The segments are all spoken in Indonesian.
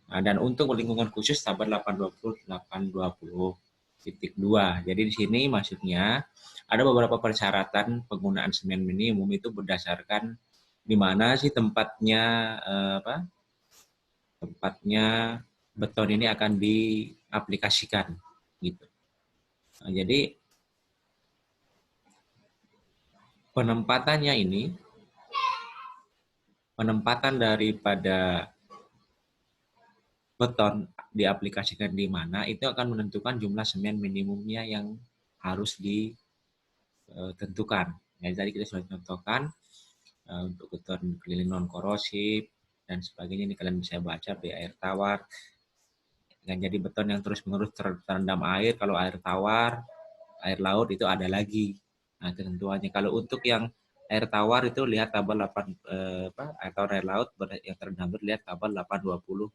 Nah, dan untuk lingkungan khusus tabel 820.820.2. Jadi di sini maksudnya ada beberapa persyaratan penggunaan semen minimum itu berdasarkan di mana sih tempatnya beton ini akan diaplikasikan gitu. Nah, jadi penempatan daripada beton diaplikasikan di mana itu akan menentukan jumlah semen minimumnya yang harus ditentukan. Jadi tadi kita sudah contohkan untuk beton keliling non korosif dan sebagainya, ini kalian bisa baca di air tawar. Yang jadi beton yang terus-menerus terendam air, kalau air tawar, air laut itu ada lagi. Nah, ketentuannya kalau untuk yang air tawar itu lihat tabel 8 air tawar air laut yang terendam itu lihat tabel 822.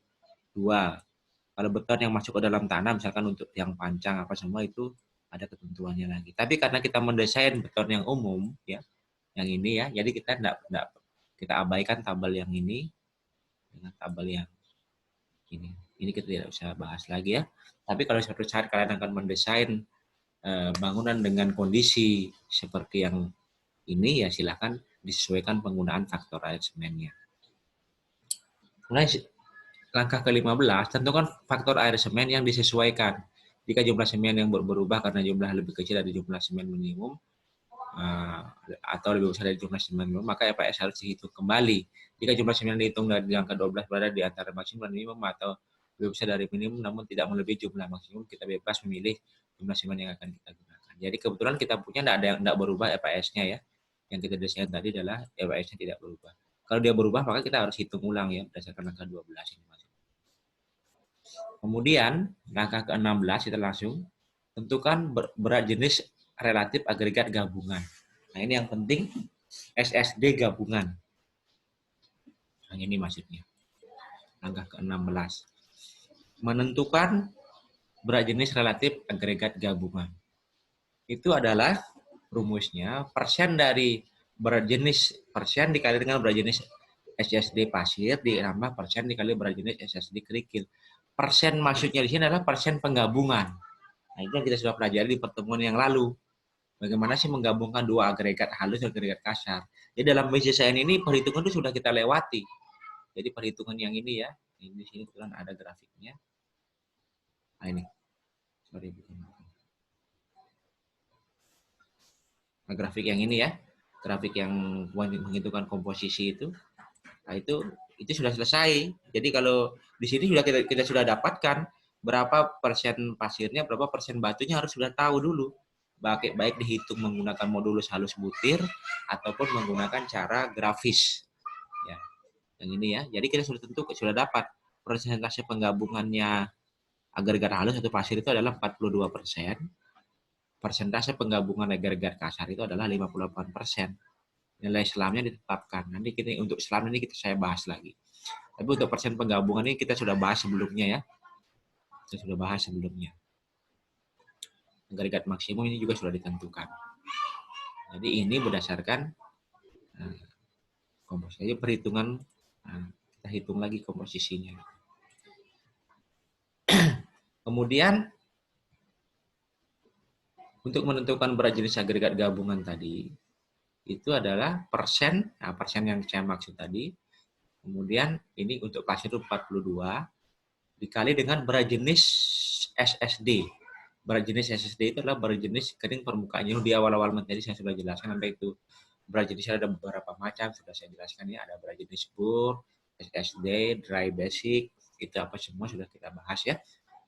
Kalau beton yang masuk ke dalam tanah, misalkan untuk yang pancang apa semua itu ada ketentuannya lagi. Tapi karena kita mendesain beton yang umum, ya, yang ini ya, jadi kita abaikan tabel yang ini dengan tabel yang ini. Ini kita tidak usah bahas lagi ya. Tapi kalau suatu saat kalian akan mendesain bangunan dengan kondisi seperti yang ini, ya silakan disesuaikan penggunaan faktor air semennya. Kemudian langkah ke-15, tentukan faktor air semen yang disesuaikan. Jika jumlah semen yang berubah karena jumlah lebih kecil dari jumlah semen minimum atau lebih besar dari jumlah semen minimum, maka EPS harus dihitung kembali. Jika jumlah semen yang dihitung dari angka 12 berada di antara maksimum dan minimum atau lebih besar dari minimum namun tidak melebihi jumlah maksimum, kita bebas memilih jumlah semen yang akan kita gunakan. Jadi kebetulan kita punya tidak berubah EPS-nya ya. Yang kita desain tadi adalah EPS-nya tidak berubah. Kalau dia berubah maka kita harus hitung ulang ya berdasarkan angka 12 ini. Kemudian langkah ke-16 kita langsung tentukan berat jenis relatif agregat gabungan. Nah, ini yang penting SSD gabungan. Nah, ini maksudnya. Langkah ke-16. Menentukan berat jenis relatif agregat gabungan. Itu adalah rumusnya persen dari berat jenis persen dikali dengan berat jenis SSD pasir ditambah persen dikali berat jenis SSD kerikil. Persen maksudnya di sini adalah persen penggabungan. Nah, itu yang kita sudah pelajari di pertemuan yang lalu. Bagaimana sih menggabungkan dua agregat halus dan agregat kasar. Jadi dalam basic science ini perhitungan itu sudah kita lewati. Jadi perhitungan yang ini ya, ini di sini kebetulan ada grafiknya. Nah ini, sorry bukan. Nah, grafik yang ini ya, grafik yang menghitungkan komposisi itu. Nah, itu sudah selesai. Jadi kalau di sini sudah kita sudah dapatkan berapa persen pasirnya, berapa persen batunya harus sudah tahu dulu. Baik dihitung menggunakan modulus halus butir ataupun menggunakan cara grafis. Ya, yang ini ya. Jadi kita sudah tentu sudah dapat persentase penggabungannya agregat halus atau pasir itu adalah 42%. Persentase penggabungan agregat kasar itu adalah 58%. Nilai selamnya ditetapkan. Nanti kita untuk selam ini saya bahas lagi. Tapi untuk persen penggabungan ini kita sudah bahas sebelumnya ya. Kita sudah bahas sebelumnya. Agregat maksimum ini juga sudah ditentukan. Jadi ini berdasarkan komposisi perhitungan. Kita hitung lagi komposisinya. Kemudian untuk menentukan berat jenis agregat gabungan tadi itu adalah persen. Nah, persen yang saya maksud tadi. Kemudian ini untuk pasir itu 42 dikali dengan berat jenis SSD. Berat jenis SSD itu adalah berat jenis kering permukaannya. Di awal-awal materi saya sudah jelaskan sampai itu. Berat jenisnya ada beberapa macam, sudah saya jelaskan ya. Ada berat jenis bur, SSD, dry basic, itu apa semua sudah kita bahas ya.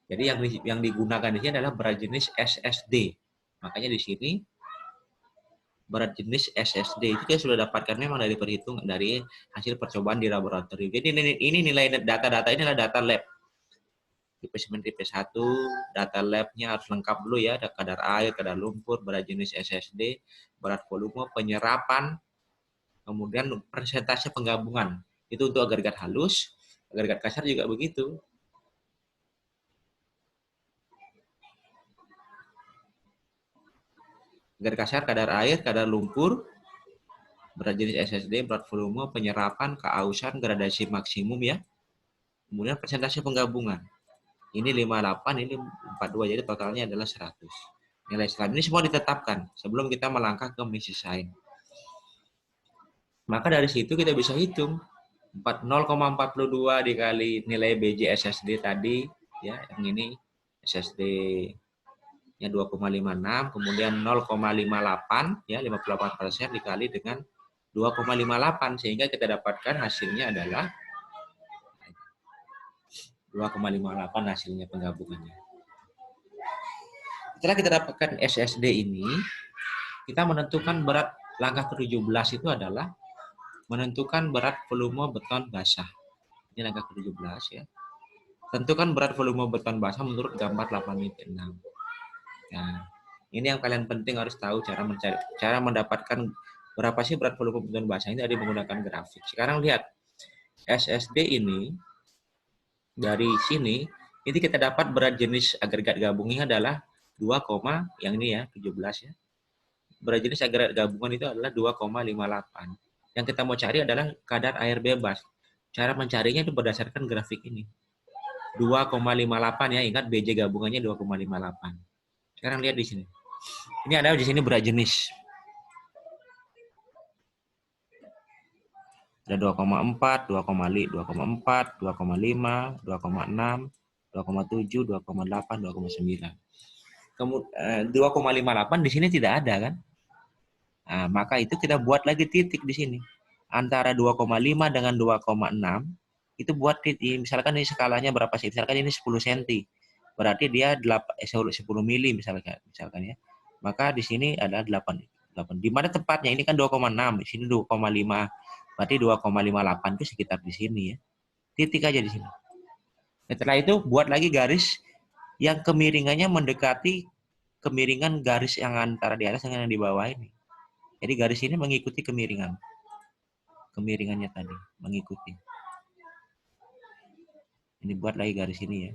Jadi yang digunakan di sini adalah berat jenis SSD. Makanya di sini berat jenis SSD itu kita sudah dapatkan memang dari perhitungan dari hasil percobaan di laboratorium. Jadi ini nilai data-data ini adalah data lab. Tipe semen tipe 1, data labnya harus lengkap dulu ya, ada kadar air, kadar lumpur, berat jenis SSD, berat volume, penyerapan, kemudian persentase penggabungan. Itu untuk agregat halus, agregat kasar juga begitu. Agregat kasar, kadar air, kadar lumpur, berat jenis SSD, berat volume, penyerapan, keausan, gradasi maksimum ya. Kemudian persentase penggabungan. Ini 58, ini 42, jadi totalnya adalah 100. Nilai slab ini semua ditetapkan sebelum kita melangkah ke misi sign. Maka dari situ kita bisa hitung 0,42 dikali nilai BJ SSD tadi, ya, yang ini SSD-nya 2,56, kemudian 0,58, ya, 58% dikali dengan 2,58, sehingga kita dapatkan hasilnya adalah 2,58 hasilnya penggabungannya. Setelah kita dapatkan SSD ini, kita menentukan berat. Langkah ke-17 itu adalah menentukan berat volume beton basah. Ini langkah ke-17, ya. Tentukan berat volume beton basah menurut gambar 8.6. Nah, ini yang kalian penting harus tahu cara mendapatkan berapa sih berat volume beton basah ini ada menggunakan grafik. Sekarang lihat SSD ini dari sini ini kita dapat berat jenis agregat gabungnya adalah 2, yang ini ya 17 ya. Berat jenis agregat gabungan itu adalah 2,58. Yang kita mau cari adalah kadar air bebas. Cara mencarinya itu berdasarkan grafik ini. 2,58 ya, ingat BJ gabungannya 2,58. Sekarang lihat di sini. Ini ada di sini berat jenis. Ada 2,4, 2,4, 2,5, 2,6, 2,7, 2,8, 2,9. Kemudian 2,58 di sini tidak ada kan? Nah, maka itu kita buat lagi titik di sini. Antara 2,5 dengan 2,6 itu buat titik. Misalkan ini skalanya berapa sih? Misalkan ini 10 cm. Berarti dia 10 mili misalkan ya. Maka di sini ada 8. Di mana tepatnya? Ini kan 2,6, di sini 2,5. Berarti 2,58 itu sekitar di sini ya. Titik aja di sini. Setelah itu buat lagi garis yang kemiringannya mendekati kemiringan garis yang antara di atas dengan yang di bawah ini. Jadi garis ini mengikuti kemiringannya tadi, mengikuti. Ini buat lagi garis ini ya,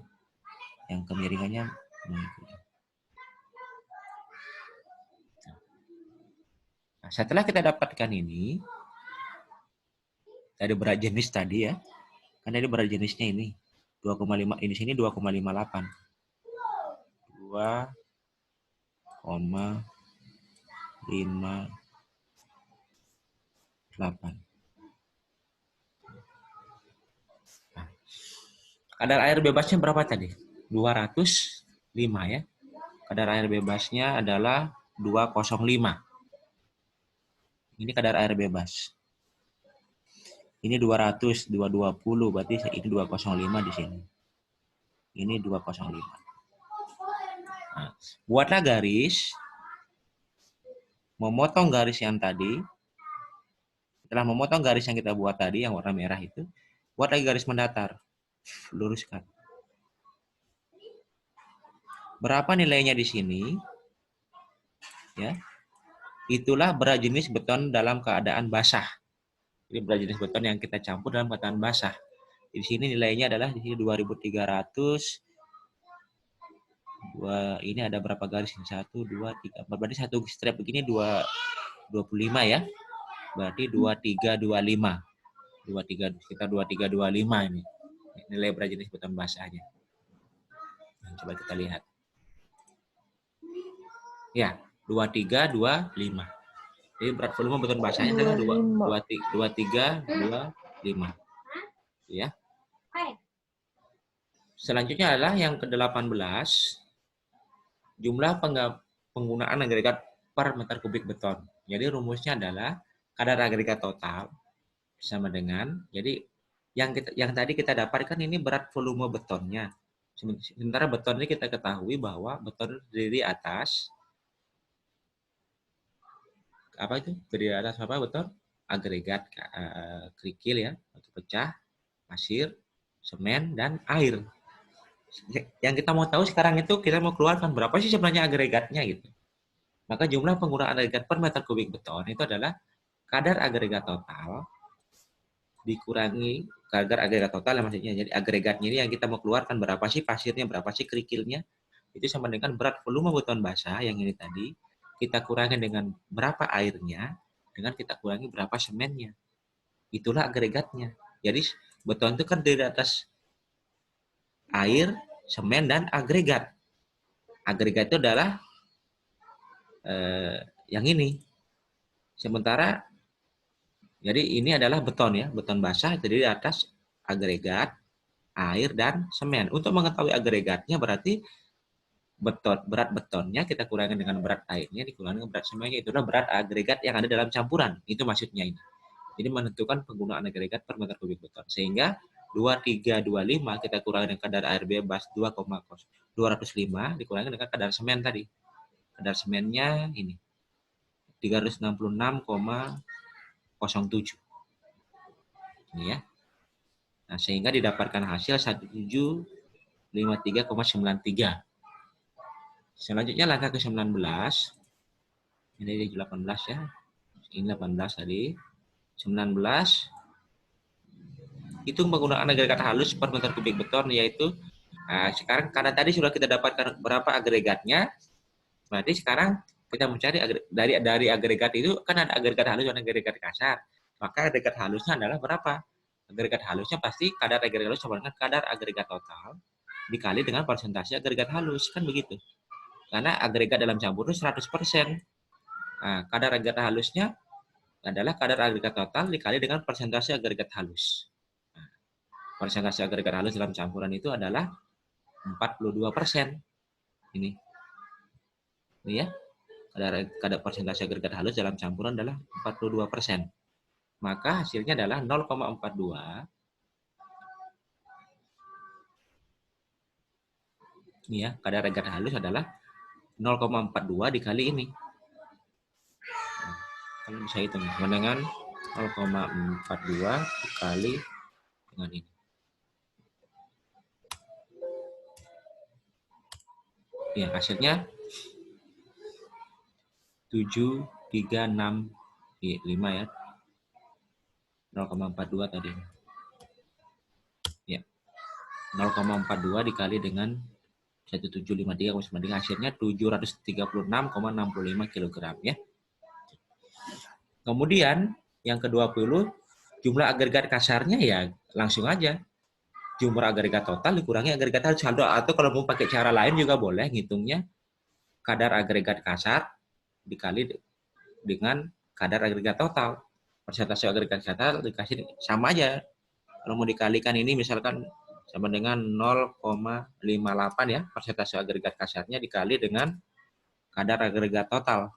yang kemiringannya mengikuti. Nah, setelah kita dapatkan ini, dari berat jenis tadi ya, kan dari berat jenisnya ini 2,5, ini sini 2,58. 2,58. Nah, kadar air bebasnya berapa tadi? 205 ya. Kadar air bebasnya adalah 205. Ini kadar air bebas. Ini 200, 220, berarti ini 205 di sini. Ini 205. Nah, buatlah garis, memotong garis yang tadi. Setelah memotong garis yang kita buat tadi, yang warna merah itu, buat lagi garis mendatar. Luruskan. Berapa nilainya di sini? Ya, itulah berat jenis beton dalam keadaan basah. Jadi berat jenis beton yang kita campur dalam keadaan basah. Di sini nilainya adalah di sini 2.300. Ini ada berapa garis? 1, 2, 3. Berarti satu strap begini 25 ya. Berarti 2325. 23, sekitar 2325 ini. Nilai berat jenis beton basahnya. Nah, coba kita lihat. Ya, 2325. Jadi berat volume beton basahnya adalah 2325. Ya. Selanjutnya adalah yang ke-18. Jumlah penggunaan agregat per meter kubik beton. Jadi rumusnya adalah kadar agregat total sama dengan, jadi yang tadi kita dapatkan ini berat volume betonnya. Sementara beton ini kita ketahui bahwa beton terdiri atas apa itu? Terdiri atas apa beton? Agregat kerikil ya, atau pecah, pasir, semen, dan air. Yang kita mau tahu sekarang itu kita mau keluarkan berapa sih sebenarnya agregatnya gitu. Maka jumlah penggunaan agregat per meter kubik beton itu adalah kadar agregat total dikurangi kadar agregat total maksudnya. Jadi agregatnya ini yang kita mau keluarkan berapa sih pasirnya, berapa sih kerikilnya. Itu sama dengan berat volume beton basah yang ini tadi kita kurangi dengan berapa airnya dengan kita kurangi berapa semennya. Itulah agregatnya. Jadi beton itu kan dari atas air, semen, dan agregat. Agregat itu adalah yang ini. Sementara, jadi ini adalah beton ya, beton basah, terdiri di atas agregat, air, dan semen. Untuk mengetahui agregatnya berarti berat betonnya kita kurangi dengan berat airnya dikurangi dengan berat semennya, itu adalah berat agregat yang ada dalam campuran. Itu maksudnya ini. Jadi menentukan penggunaan agregat per meter kubik beton. Sehingga 2325 kita kurangi dengan kadar air bebas 2,205 dikurangi dengan kadar semen tadi. Kadar semennya ini 366,07. Ini ya. Nah, sehingga didapatkan hasil 1753,93. Selanjutnya langkah ke-19. Ini 18 ya. Ini 18 tadi. 19. Hitung penggunaan agregat halus per meter kubik beton, yaitu sekarang karena tadi sudah kita dapatkan berapa agregatnya, berarti sekarang kita mencari dari agregat itu kan ada agregat halus dan agregat kasar. Maka agregat halusnya adalah berapa? Agregat halusnya pasti kadar agregat halus sama dengan kadar agregat total dikali dengan persentase agregat halus, kan begitu. Karena agregat dalam campur itu 100%. Nah, kadar agregat halusnya adalah kadar agregat total dikali dengan persentase agregat halus. Nah, persentase agregat halus dalam campuran itu adalah 42%. Ini ya. Kadar persentase agregat halus dalam campuran adalah 42%. Maka hasilnya adalah 0,42. Ini ya, kadar agregat halus adalah 0,42 dikali ini. Nah, kalian bisa hitung dengan 0,42 dikali dengan ini. Ya, hasilnya 736,5 ya. 0,42 tadi. Ya. 0,42 dikali dengan 1753,93 hasilnya 736,65 kg ya. Kemudian yang ke-20 jumlah agregat kasarnya ya langsung aja. Jumlah agregat total dikurangi agregat halus, atau kalau mau pakai cara lain juga boleh, ngitungnya kadar agregat kasar dikali dengan kadar agregat total. Persentase agregat kasar dikasih sama aja. Kalau mau dikalikan ini misalkan sama dengan 0,58 ya, persentase agregat kasarnya dikali dengan kadar agregat total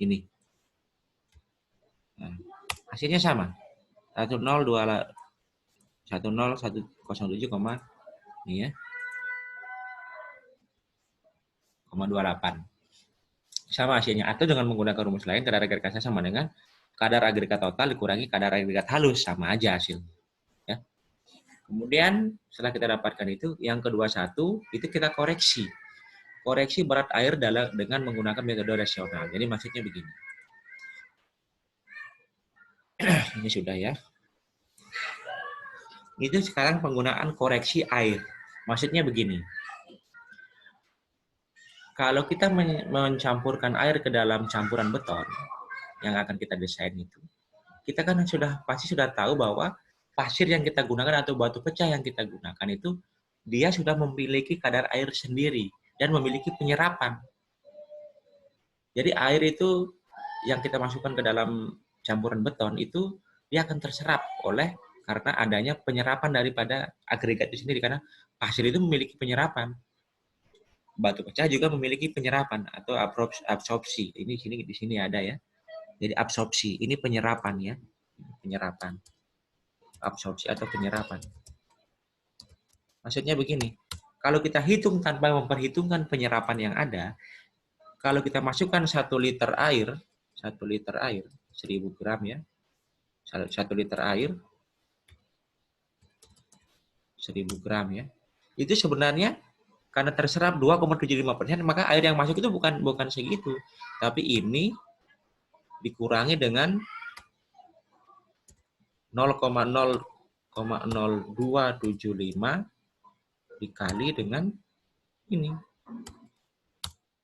ini. Nah, hasilnya sama. 1007, ini ya. 0,28. Sama hasilnya. Atau dengan menggunakan rumus lain, kadar agregat kasar sama dengan kadar agregat total dikurangi kadar agregat halus, sama aja hasil. Ya. Kemudian setelah kita dapatkan itu, yang ke-21 itu kita koreksi. Koreksi berat air dengan menggunakan metode rasional. Jadi maksudnya begini. Ini sudah ya. Itu sekarang penggunaan koreksi air. Maksudnya begini. Kalau kita mencampurkan air ke dalam campuran beton yang akan kita desain itu, kita kan pasti sudah tahu bahwa pasir yang kita gunakan atau batu pecah yang kita gunakan itu dia sudah memiliki kadar air sendiri dan memiliki penyerapan. Jadi air itu yang kita masukkan ke dalam campuran beton itu dia akan terserap karena adanya penyerapan daripada agregat itu sendiri, karena pasir itu memiliki penyerapan. Batu pecah juga memiliki penyerapan atau absorpsi. Ini di sini ada ya. Jadi absorpsi, ini penyerapan ya. Penyerapan. Absorpsi atau penyerapan. Maksudnya begini, kalau kita hitung tanpa memperhitungkan penyerapan yang ada, kalau kita masukkan 1 liter air, 1000 gram ya, 1 liter air, 1000 gram ya, itu sebenarnya karena terserap 2,75%, maka air yang masuk itu bukan segitu, tapi ini dikurangi dengan 0,0275 dikali dengan ini.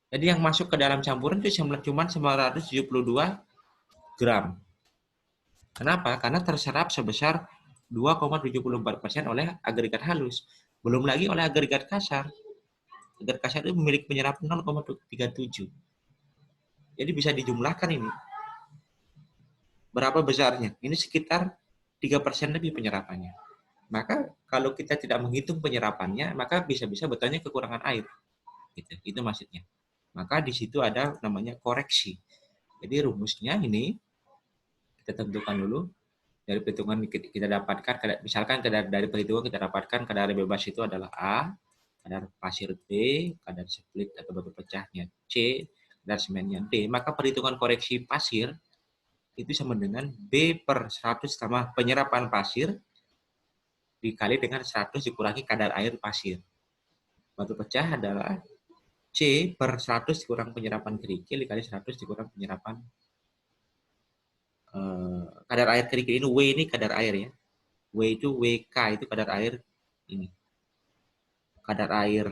Jadi yang masuk ke dalam campuran itu cuma 972 gram. Kenapa? Karena terserap sebesar 2,74% oleh agregat halus. Belum lagi oleh agregat kasar. Agregat kasar itu memiliki penyerapan 0,37. Jadi bisa dijumlahkan ini. Berapa besarnya? Ini sekitar 3% lebih penyerapannya. Maka kalau kita tidak menghitung penyerapannya, maka bisa-bisa betulnya kekurangan air. Gitu. Itu maksudnya. Maka di situ ada namanya koreksi. Jadi rumusnya ini kita tentukan dulu. Dari perhitungan kita dapatkan, misalkan dari perhitungan kita dapatkan kadar air bebas itu adalah A, kadar pasir B, kadar split atau batu pecahnya C, kadar semennya D. Maka perhitungan koreksi pasir itu sama dengan B per 100 tambah penyerapan pasir dikali dengan 100 dikurangi kadar air pasir. Batu pecah adalah C per 100 dikurang penyerapan kerikil dikali 100 dikurang penyerapan kadar air kerikil. Ini W ini kadar air ya. W itu WK itu kadar air ini. Kadar air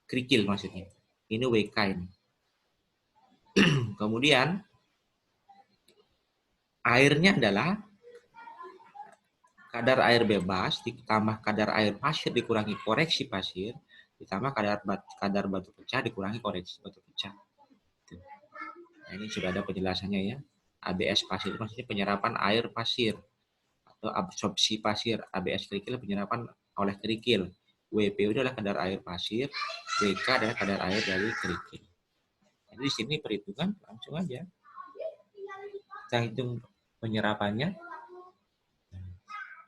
kerikil maksudnya. Ini WK ini. Kemudian airnya adalah kadar air bebas ditambah kadar air pasir dikurangi koreksi pasir ditambah kadar batu pecah dikurangi koreksi batu pecah. Nah, ini sudah ada penjelasannya ya. ABS pasir itu maksudnya penyerapan air pasir atau absorpsi pasir. ABS kerikil penyerapan oleh kerikil. WPU adalah kadar air pasir, WK adalah kadar air dari kerikil. Jadi di sini perhitungan langsung aja. Kita hitung penyerapannya.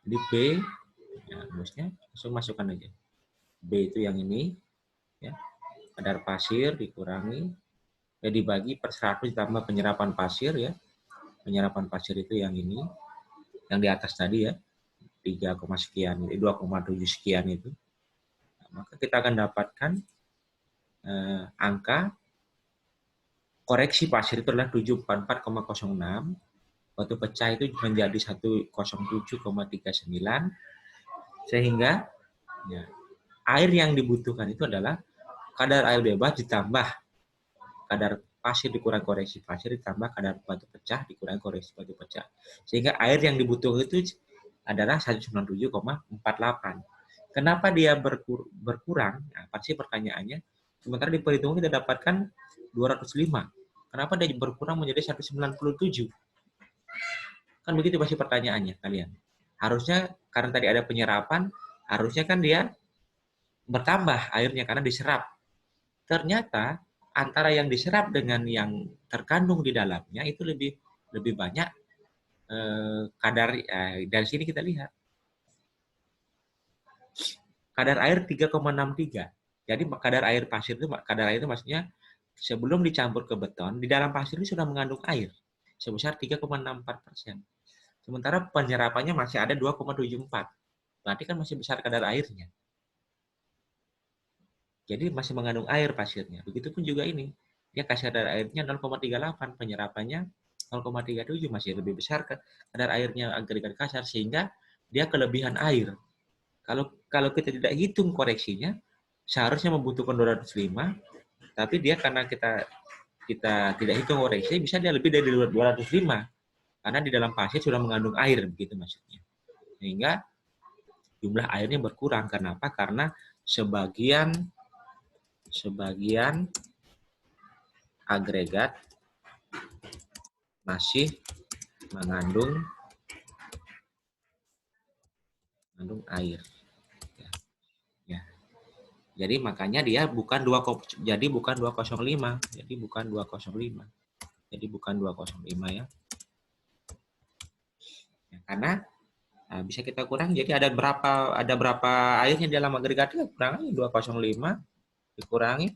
Jadi B, ya, rumusnya langsung masukkan aja. B itu yang ini, ya, kadar pasir dikurangi, dibagi per 100 ditambah penyerapan pasir ya. Penyerapan pasir itu yang ini, yang di atas tadi ya, 3, sekian, 2,7 sekian itu. Nah, maka kita akan dapatkan angka koreksi pasir itu adalah 744,06, batu pecah itu menjadi 107,39, sehingga ya, air yang dibutuhkan itu adalah kadar air bebas ditambah kadar pasir dikurangi koreksi pasir ditambah kadar batu pecah dikurangi koreksi batu pecah. Sehingga air yang dibutuhkan itu adalah 197,48. Kenapa dia berkurang? Nah, pasti pertanyaannya. Sementara di perhitungan kita dapatkan 205. Kenapa dia berkurang menjadi 197? Kan begitu pasti pertanyaannya kalian. Harusnya karena tadi ada penyerapan, harusnya kan dia bertambah airnya karena diserap. Ternyata antara yang diserap dengan yang terkandung di dalamnya itu lebih banyak kadar. Dari sini kita lihat kadar air 3,63. Jadi kadar air pasir itu maksudnya sebelum dicampur ke beton di dalam pasir ini sudah mengandung air sebesar 3,64%. Sementara penyerapannya masih ada 2,74. Berarti kan masih besar kadar airnya. Jadi masih mengandung air pasirnya. Begitupun juga ini. Dia kasih kadar airnya 0,38, penyerapannya 0,37, masih lebih besar kadar airnya agregat kasar sehingga dia kelebihan air. Kalau kita tidak hitung koreksinya, seharusnya membutuhkan 205, tapi dia karena kita tidak hitung koreksi, bisa dia lebih dari 205. Karena di dalam pasir sudah mengandung air, begitu maksudnya. Sehingga jumlah airnya berkurang. Kenapa? Karena sebagian agregat masih mengandung air. Ya. Jadi makanya dia bukan 205. Jadi bukan 205. Jadi bukan 205 ya. Karena bisa kita kurang. Jadi ada berapa airnya di dalam agregatnya? Kurangi 205 dikurangi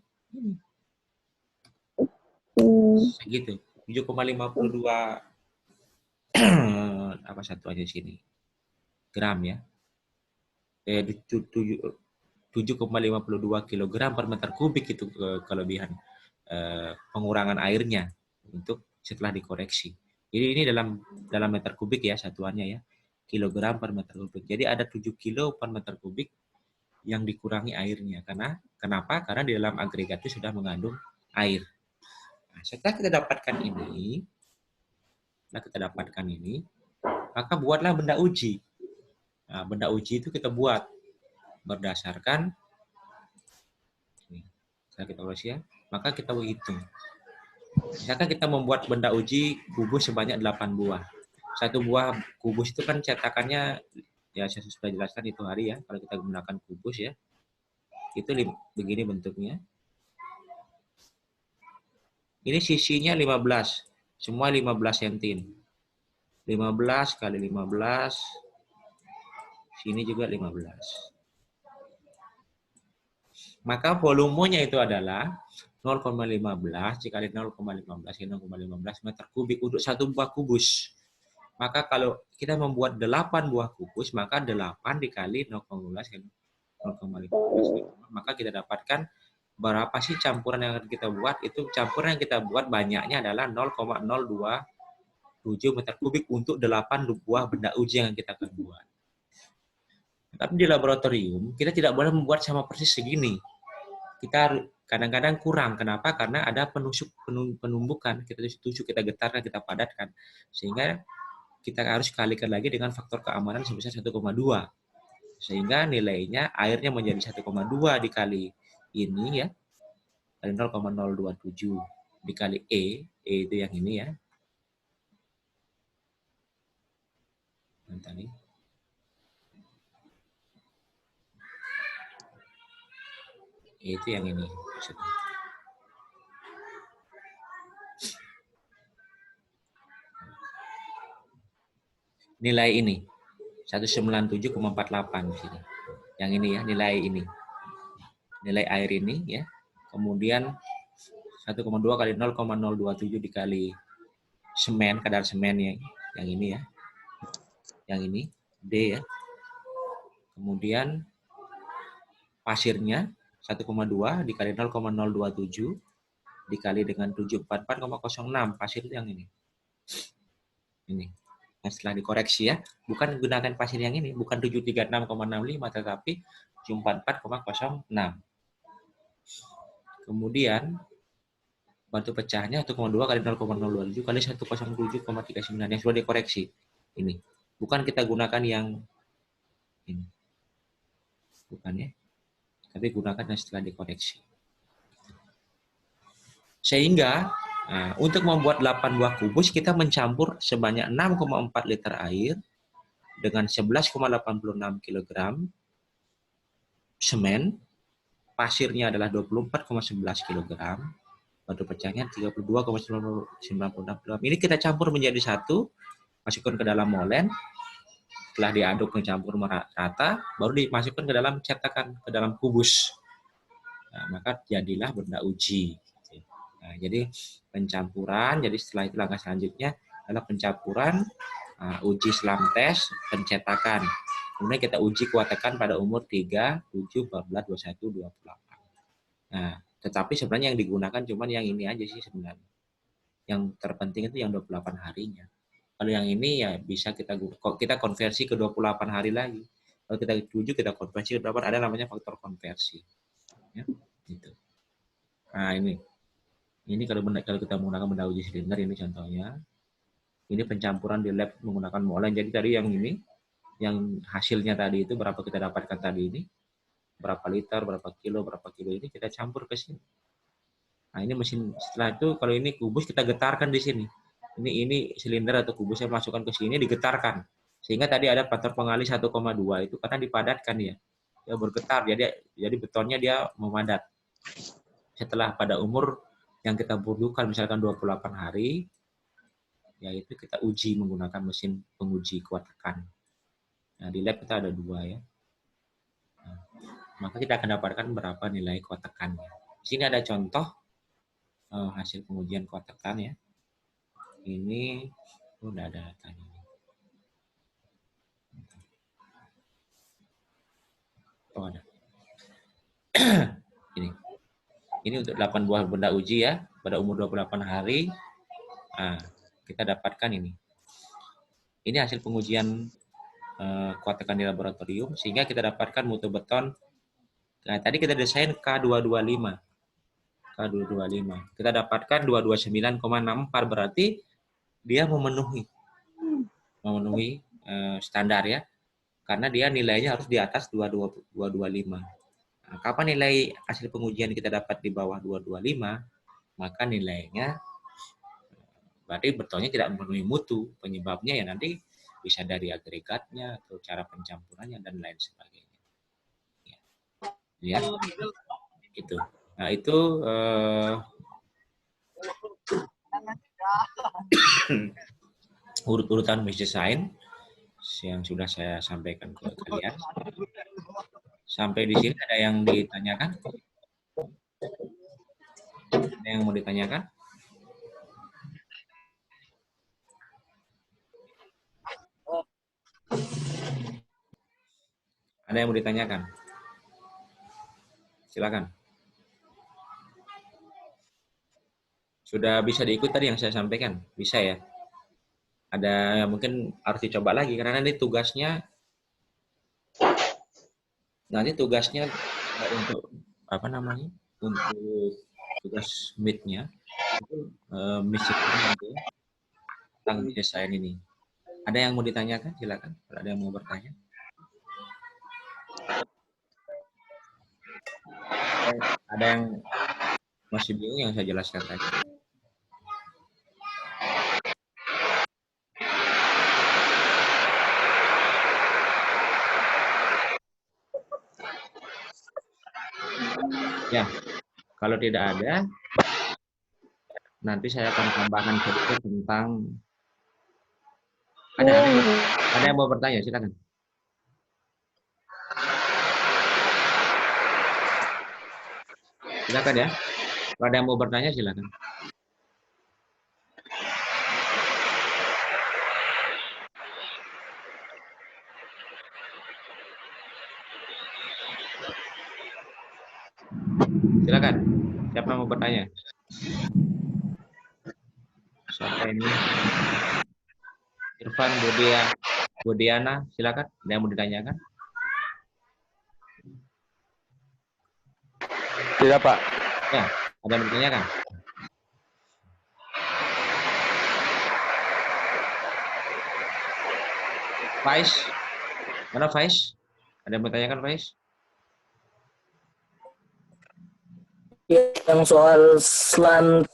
segitu 7,52 apa satu aja sini gram ya 7,52 kilogram per meter kubik itu kelebihan pengurangan airnya untuk setelah dikoreksi. Jadi ini dalam meter kubik ya satuannya ya, kilogram per meter kubik. Jadi ada 7 kilo per meter kubik yang dikurangi airnya. Kenapa? Karena di dalam agregat itu sudah mengandung air. Nah, setelah kita dapatkan ini, maka buatlah benda uji. Nah, benda uji itu kita buat. berdasarkan ini. Setelah kita evaluasi ya, maka kita hitung. Misalkan kita membuat benda uji kubus sebanyak 8 buah. Satu buah kubus itu kan cetakannya, ya saya sudah jelaskan itu hari ya, kalau kita menggunakan kubus ya. Itu begini bentuknya. Ini sisinya 15. Semua 15 cm. 15 kali 15. Sini juga 15. Maka volumenya itu adalah 0,15 dikali 0,15 ke 0,15 meter kubik untuk satu buah kubus. Maka kalau kita membuat 8 buah kubus, maka 8 dikali 0,15 ke 0,15. Maka kita dapatkan berapa sih campuran yang akan kita buat. Itu campuran yang kita buat banyaknya adalah 0,027 meter kubik untuk 8 buah benda uji yang kita akan buat. Tapi di laboratorium, kita tidak boleh membuat sama persis segini. Kita kadang-kadang kurang. Kenapa? Karena ada penumbukan. Kita tusuk, kita getarkan, kita padatkan. Sehingga kita harus kalikan lagi dengan faktor keamanan sebesar 1,2. Sehingga nilainya airnya menjadi 1,2 dikali ini ya. Kali 0,027 dikali E itu yang ini ya. Nanti. Itu yang ini. Nilai ini 197,48 di sini. Yang ini ya, nilai ini. Nilai air ini ya. Kemudian 1,2 kali 0,027 dikali semen, kadar semen yang ini ya. Yang ini D ya. Kemudian pasirnya 1,2 dikali 0,027 dikali dengan 744,06. Pasir yang ini. Ini. Nah, setelah dikoreksi ya, bukan gunakan pasir yang ini, bukan 736,65 tetapi 744,06. Kemudian batu pecahnya 1,2 kali 0,027 kali 107,39 yang sudah dikoreksi. Ini. Bukan kita gunakan yang ini. Bukan ya. Tapi gunakan yang setelah dikoreksi. Sehingga untuk membuat 8 buah kubus kita mencampur sebanyak 6,4 liter air dengan 11,86 kg semen, pasirnya adalah 24,11 kg, batu pecahnya 32,96 kg. Ini kita campur menjadi satu, masukkan ke dalam molen, setelah diaduk mencampur merata, baru dimasukkan ke dalam cetakan, ke dalam kubus. Nah, maka jadilah benda uji. Nah, jadi pencampuran, jadi setelah itu langkah selanjutnya adalah pencampuran, uji selam tes, pencetakan. Kemudian kita uji kuat tekan pada umur 3, 7, 14, 21, 28. Nah, tetapi sebenarnya yang digunakan cuma yang ini aja sih sebenarnya. Yang terpenting itu yang 28 harinya. Kalau yang ini ya bisa kita konversi ke 28 hari lagi. Kalau kita 7 kita konversi ke 28, ada namanya faktor konversi. Ya, gitu. Nah, ini kalau kita menggunakan benda uji silinder ini contohnya. Ini pencampuran di lab menggunakan molen. Jadi tadi yang ini, yang hasilnya tadi itu berapa kita dapatkan tadi ini, berapa liter, berapa kilo ini kita campur ke sini. Nah ini mesin, setelah itu kalau ini kubus kita getarkan di sini. Ini silinder atau kubus yang masukkan ke sini digetarkan. Sehingga tadi ada faktor pengalih 1,2 itu karena dipadatkan ya. Dia bergetar, jadi betonnya dia memadat. Setelah pada umur yang kita butuhkan misalkan 28 hari, yaitu kita uji menggunakan mesin penguji kuat tekan. Nah, di lab kita ada 2 ya. Nah, maka kita akan dapatkan berapa nilai kuat tekannya. Di sini ada contoh hasil pengujian kuat tekan ya. Ini udah ada datanya. Oh ada. Ini untuk 8 buah benda uji ya, pada umur 28 hari. Nah, kita dapatkan ini. Ini hasil pengujian kuat tekan di laboratorium, sehingga kita dapatkan mutu beton. Nah, tadi kita desain K225. Kita dapatkan 229,64, berarti dia memenuhi standar ya. karena dia nilainya harus di atas 225. Nah, kapan nilai hasil pengujian kita dapat di bawah 225, maka nilainya berarti betonnya tidak memenuhi mutu. Penyebabnya ya nanti bisa dari agregatnya atau cara pencampurannya dan lain sebagainya. Ya, itu. Nah, itu urut-urutan mesh design yang sudah saya sampaikan ke kalian. Sampai di sini ada yang ditanyakan? Ada yang mau ditanyakan? Ada yang mau ditanyakan? Silakan. Sudah bisa diikut tadi yang saya sampaikan? Bisa ya? Ada yang mungkin harus dicoba lagi karena nanti tugasnya untuk apa namanya? Untuk tugas meet-nya itu tentang desain ini. Ada yang mau ditanyakan? Silakan. Kalau ada yang mau bertanya. Ada yang masih bingung yang saya jelaskan tadi? Ya, kalau tidak ada, nanti saya akan tambahkan sedikit tentang ada yang mau bertanya, silakan. Silakan ya. Kalau ada yang mau bertanya, silakan. Silakan. Siapa yang mau bertanya? Siapa ini? Irfan Budiana, silakan. Ada yang mau ditanyakan? Tidak, Pak. Ya, ada yang mau ditanyakan? Faiz, mana Faiz? Ada yang mau ditanyakan Faiz? Yang soal slam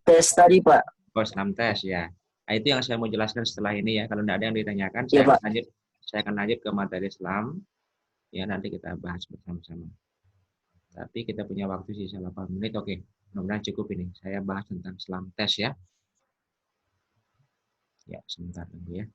test tadi, Pak. Oh, slam test ya. Nah, itu yang saya mau jelaskan setelah ini ya. Kalau tidak ada yang ditanyakan, Ya, saya akan lanjut ke materi slam. Ya, nanti kita bahas bersama-sama. Tapi kita punya waktu sisa 8 menit. Oke, mudah-mudahan cukup ini. Saya bahas tentang slam test ya. Ya, sebentar tunggu ya.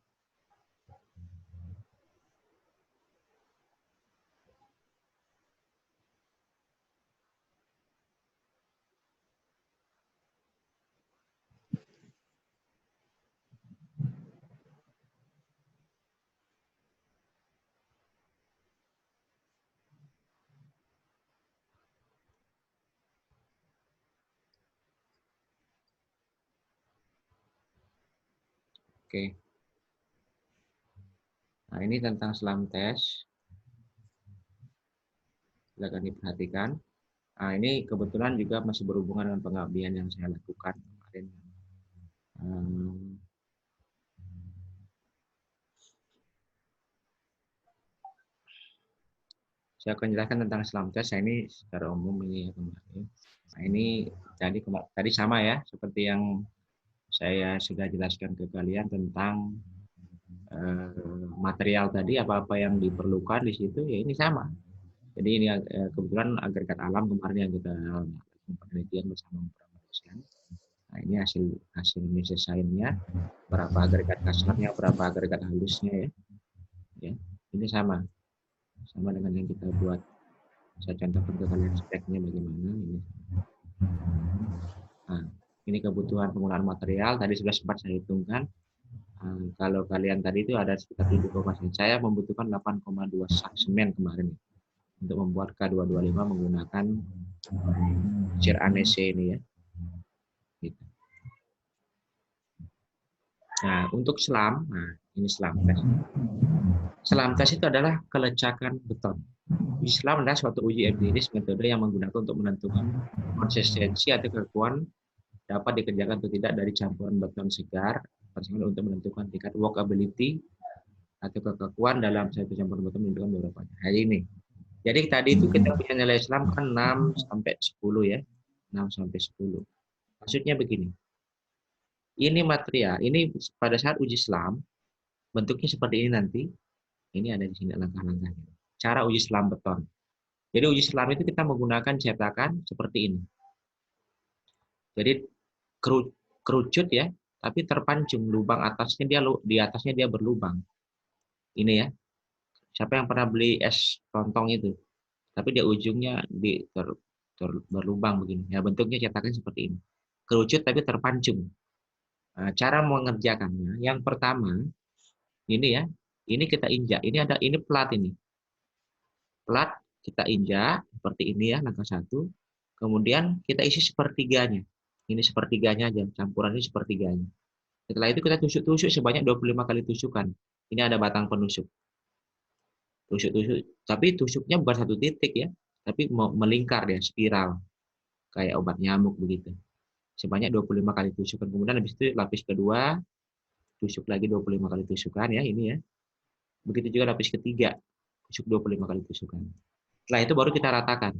Oke. Nah, ini tentang slam test. Silakan diperhatikan. Nah, ini kebetulan juga masih berhubungan dengan pengabdian yang saya lakukan kemarin. Saya akan jelaskan tentang slam test. Nah, ini secara umum ini ya kemarin. Nah, ini tadi sama ya, seperti yang saya sudah jelaskan ke kalian tentang material tadi, apa-apa yang diperlukan di situ, ya ini sama. Jadi ini kebetulan agregat alam kemarin yang kita penelitian bersama beberapa dosen. Nah, ini hasil desainnya, berapa agregat kasarnya, berapa agregat halusnya ya. Ini sama dengan yang kita buat. Saya contohkan ke kalian speknya bagaimana ini. Nah, ini kebutuhan penggunaan material tadi sudah sempat saya hitungkan. Kalau kalian tadi itu ada sekitar 7,9, saya membutuhkan 8,2 sak semen kemarin untuk membuat K225 menggunakan cer anese ini ya. Gitu. Nah, untuk selam, nah ini selam test. Selam test itu adalah kelecakan beton. Selam adalah suatu uji empiris metode yang menggunakan untuk menentukan konsistensi atau kekuatan dapat dikerjakan atau tidak dari campuran beton segar untuk menentukan tingkat workability atau kekakuan dalam satu campuran batu menunjukkan beberapa. Nah, ini. Jadi tadi itu kita punya nilai Islam kan 6 sampai 10 ya. 6 sampai 10. Maksudnya begini. Ini material, ini pada saat uji Islam bentuknya seperti ini nanti. Ini ada di sini langkah-langkahnya. Cara uji Islam beton. Jadi uji Islam itu kita menggunakan cetakan seperti ini. Jadi kerucut ya, tapi terpancung lubang atasnya di atasnya dia berlubang. Ini ya. Siapa yang pernah beli es lontong itu? Tapi di ujungnya berlubang begini. Ya bentuknya cetakan seperti ini. Kerucut tapi terpancung. Nah, cara mengerjakannya, yang pertama ini ya, ini kita injak. Ini plat ini. Plat kita injak seperti ini ya, langkah 1. Kemudian kita isi sepertiganya. Ini sepertiganya aja, campuran ini sepertiganya. Setelah itu kita tusuk-tusuk sebanyak 25 kali tusukan. Ini ada batang penusuk. Tusuk-tusuk, tapi tusuknya bukan satu titik ya, tapi melingkar ya, spiral. Kayak obat nyamuk begitu. Sebanyak 25 kali tusukan. Kemudian habis itu lapis kedua, tusuk lagi 25 kali tusukan ya, ini ya. Begitu juga lapis ketiga, tusuk 25 kali tusukan. Setelah itu baru kita ratakan.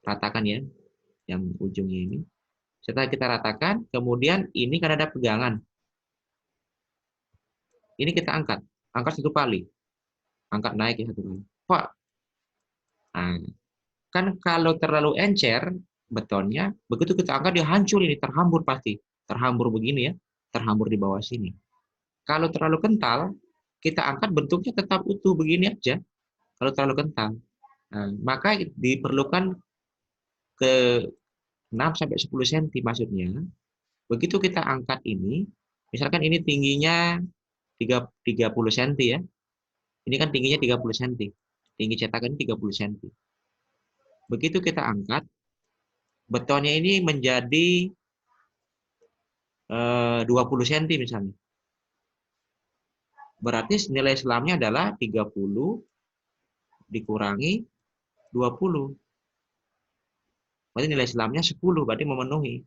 Ratakan ya, yang ujungnya ini. Setelah kita ratakan, kemudian ini kan ada pegangan. Ini kita angkat. Angkat satu kali. Angkat naik ya satu kali. Pak. Nah, kan kalau terlalu encer betonnya, begitu kita angkat dia hancur ini, terhambur pasti. Terhambur begini ya, terhambur di bawah sini. Kalau terlalu kental, kita angkat bentuknya tetap utuh begini aja. Kalau terlalu kental. Nah, maka diperlukan ke 6 sampai 10 cm maksudnya. Begitu kita angkat ini, misalkan ini tingginya 30 cm ya. Ini kan tingginya 30 cm. Tinggi cetakan 30 cm. Begitu kita angkat, betonnya ini menjadi 20 cm misalnya. Berarti nilai selamnya adalah 30 dikurangi 20. Berarti nilai selamnya 10, berarti memenuhi.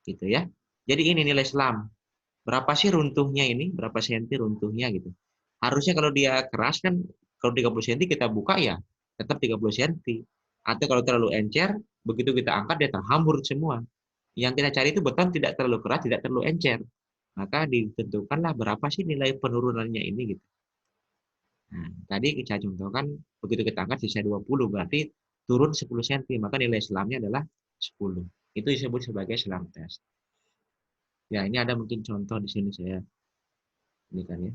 Gitu ya. Jadi ini nilai selam. Berapa sih runtuhnya ini? Berapa senti runtuhnya gitu. Harusnya kalau dia keras kan, kalau 30 cm kita buka ya tetap 30 cm. Atau kalau terlalu encer, begitu kita angkat dia terhambur semua. Yang kita cari itu beton tidak terlalu keras, tidak terlalu encer. Maka ditentukanlah berapa sih nilai penurunannya ini gitu. Nah, tadi saya contohkan begitu kita angkat sisa 20 berarti turun 10 cm, maka nilai selamnya adalah 10. Itu disebut sebagai selam tes. Ya, ini ada mungkin contoh di sini saya ini kan ya.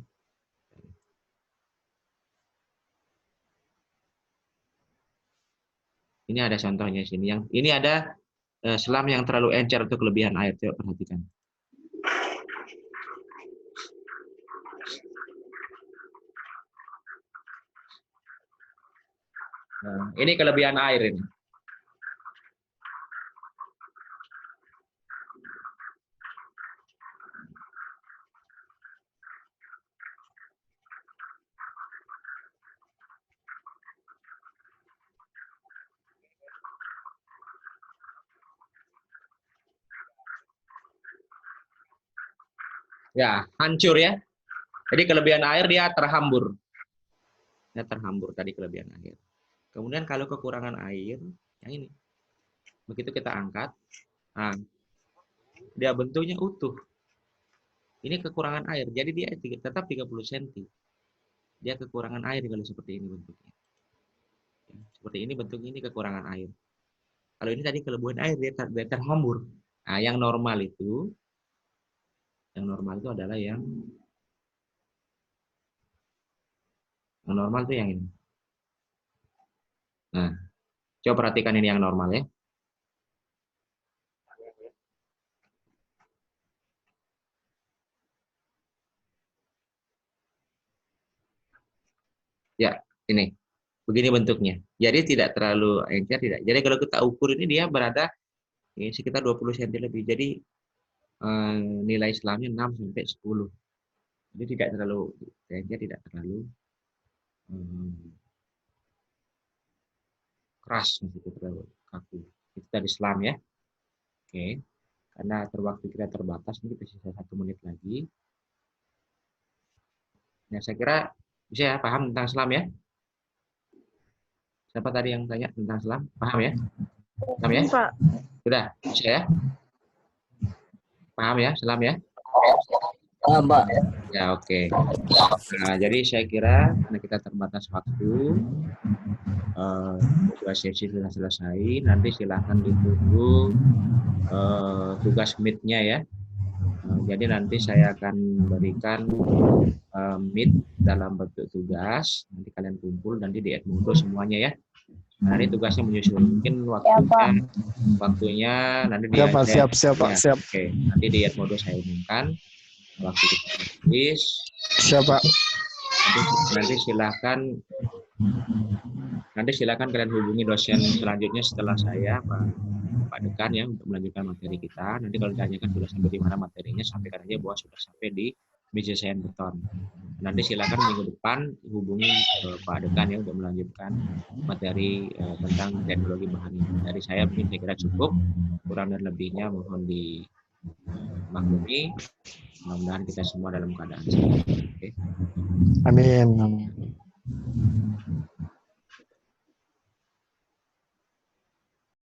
Ini ada contohnya di sini. Yang ini ada selam yang terlalu encer atau kelebihan air. Coba perhatikan. Nah, ini kelebihan air ini. Ya, hancur ya. Jadi kelebihan air dia terhambur. Dia terhambur tadi kelebihan air. Kemudian kalau kekurangan air, yang ini. Begitu kita angkat, nah, dia bentuknya utuh. Ini kekurangan air, jadi dia tetap 30 cm. Dia kekurangan air kalau seperti ini bentuknya. Seperti ini bentuknya ini kekurangan air. Kalau ini tadi kelebihan air dia terhambur. Nah, yang normal itu adalah yang normal itu yang ini. Nah, coba perhatikan ini yang normal ya. Ya, ini. Begini bentuknya. Jadi tidak terlalu encer tidak. Jadi kalau kita ukur ini dia berada sekitar 20 cm lebih. Jadi nilai selamnya 6 sampai 10. Jadi tidak terlalu encer, tidak terlalu keras, itu terlalu kaku. Itu tadi selam ya. Oke. Karena waktu kita terbatas, ini kita sisa 1 menit lagi. Ya, saya kira bisa ya, paham tentang selam ya? Siapa tadi yang tanya tentang selam? Paham ya? Paham ya? Pak. Sudah, bisa ya? Paham ya, selam ya? Pak. Ya, oke. Nah, jadi saya kira karena kita terbatas waktu, dua sesi sudah selesai. Nanti silahkan ditunggu tugas meet-nya ya. Jadi nanti saya akan berikan meet dalam bentuk tugas. Nanti kalian kumpul, nanti di Edmodo semuanya ya. Nah, ini tugasnya menyusul. Mungkin waktunya nanti di siap Pak, siap. Oke, nanti di Edmodo saya umumkan waktu kita tulis. Siap Pak. Nanti silakan kalian hubungi dosen selanjutnya setelah saya, Pak Dekan ya, untuk melanjutkan materi kita. Nanti kalau ditanyakan sudah sampai di mana materinya, sampaikan aja bahwa sudah sampai di BJSN Beton. Nanti silakan minggu depan hubungi Pak Dekan ya untuk melanjutkan materi tentang teknologi bahan ini. Dari saya mungkin saya kira cukup, kurang dan lebihnya mohon dimaklumi. Mudah-mudahan kita semua dalam keadaan sehat. Oke. Amin.